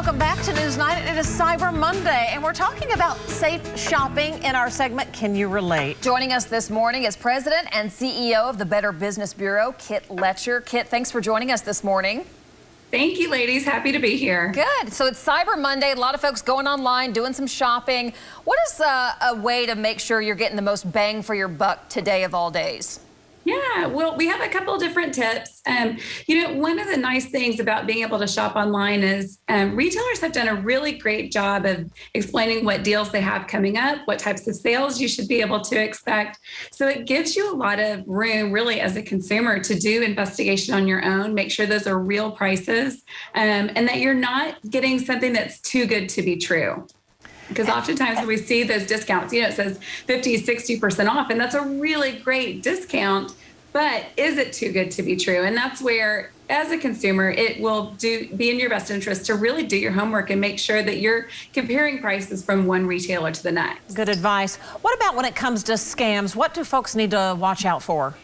Welcome back to Newsnight. It is Cyber Monday, and we're talking about safe shopping in our segment, Can You Relate? Joining us this morning is President and CEO of the Better Business Bureau, Kit Letcher. Kit, thanks for joining us this morning. Thank you, ladies. Happy to be here. Good. So it's Cyber Monday. A lot of folks going online, doing some shopping. What is a way to make sure you're getting the most bang for your buck today of all days? Yeah, well, we have a couple of different tips. One of the nice things about being able to shop online is retailers have done a really great job of explaining what deals they have coming up, what types of sales you should be able to expect. So it gives you a lot of room, really, as a consumer to do investigation on your own, make sure those are real prices, and that you're not getting something that's too good to be true. Because oftentimes when we see those discounts, it says 50, 60% off, and that's a really great discount, but is it too good to be true? And that's where, as a consumer, it will be in your best interest to really do your homework and make sure that you're comparing prices from one retailer to the next. Good advice. What about when it comes to scams? What do folks need to watch out for?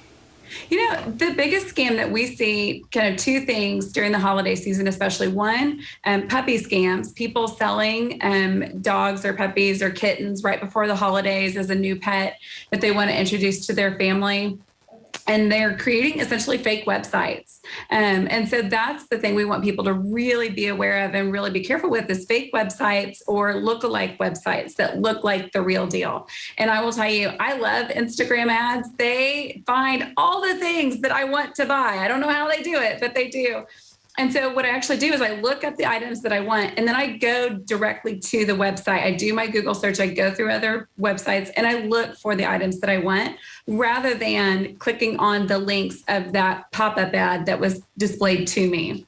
The biggest scam that we see, kind of two things during the holiday season, especially one, puppy scams, people selling dogs or puppies or kittens right before the holidays as a new pet that they want to introduce to their family. And they're creating essentially fake websites. And so that's the thing we want people to really be aware of and really be careful with is fake websites or lookalike websites that look like the real deal. And I will tell you, I love Instagram ads. They find all the things that I want to buy. I don't know how they do it, but they do. And so what I actually do is I look up the items that I want, and then I go directly to the website. I do my Google search, I go through other websites, and I look for the items that I want rather than clicking on the links of that pop-up ad that was displayed to me.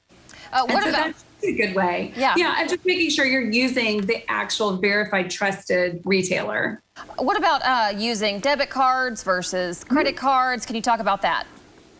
That's a good way. Yeah, I'm just making sure you're using the actual verified, trusted retailer. What about using debit cards versus credit cards? Can you talk about that?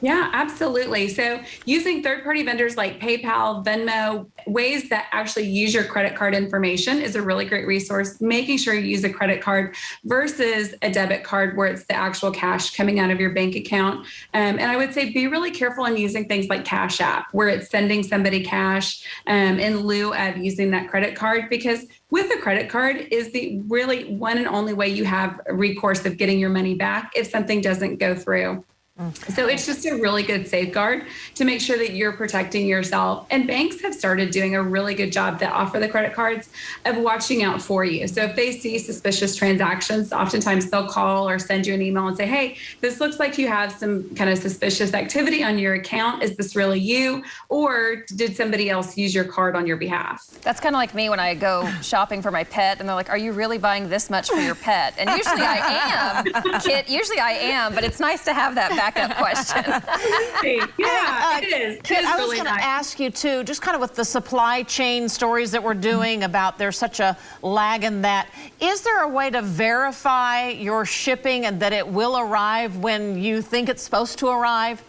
Yeah, absolutely. So using third-party vendors like PayPal, Venmo, ways that actually use your credit card information is a really great resource. Making sure you use a credit card versus a debit card where it's the actual cash coming out of your bank account. And I would say be really careful in using things like Cash App, where it's sending somebody cash in lieu of using that credit card, because with a credit card is the really one and only way you have a recourse of getting your money back if something doesn't go through. So it's just a really good safeguard to make sure that you're protecting yourself. And banks have started doing a really good job that offer the credit cards of watching out for you. So if they see suspicious transactions, oftentimes they'll call or send you an email and say, hey, this looks like you have some kind of suspicious activity on your account. Is this really you? Or did somebody else use your card on your behalf? That's kind of like me when I go shopping for my pet and they're like, are you really buying this much for your pet? And usually I am, Kit, but it's nice to have that backup question. Yeah, it is. Kit, I was going to ask you too, just kind of with the supply chain stories that we're doing about there's such a lag in that, is there a way to verify your shipping and that it will arrive when you think it's supposed to arrive?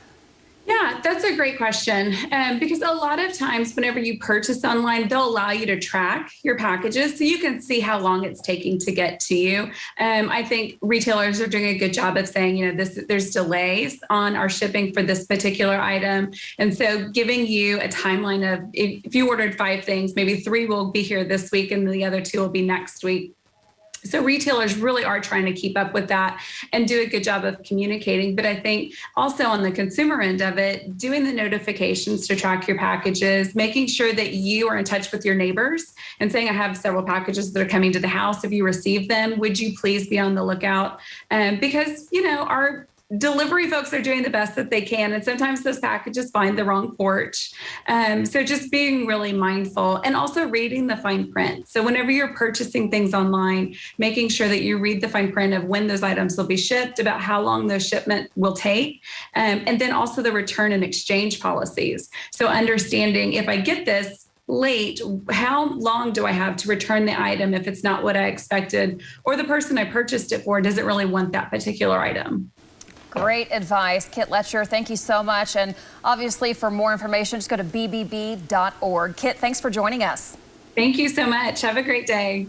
Yeah, that's a great question. Because a lot of times whenever you purchase online, they'll allow you to track your packages so you can see how long it's taking to get to you. I think retailers are doing a good job of saying, there's delays on our shipping for this particular item. And so giving you a timeline of if you ordered 5 things, maybe 3 will be here this week and the other 2 will be next week. So retailers really are trying to keep up with that and do a good job of communicating. But I think also on the consumer end of it, doing the notifications to track your packages, making sure that you are in touch with your neighbors and saying, I have several packages that are coming to the house. If you receive them, would you please be on the lookout? Because, our delivery folks are doing the best that they can, and sometimes those packages find the wrong porch. So just being really mindful and also reading the fine print. So whenever you're purchasing things online, making sure that you read the fine print of when those items will be shipped, about how long those shipment will take, and then also the return and exchange policies. So understanding if I get this late, how long do I have to return the item if it's not what I expected, or the person I purchased it for doesn't really want that particular item. Great advice, Kit Letcher. Thank you so much. And obviously, for more information, just go to bbb.org. Kit, thanks for joining us. Thank you so much. Have a great day.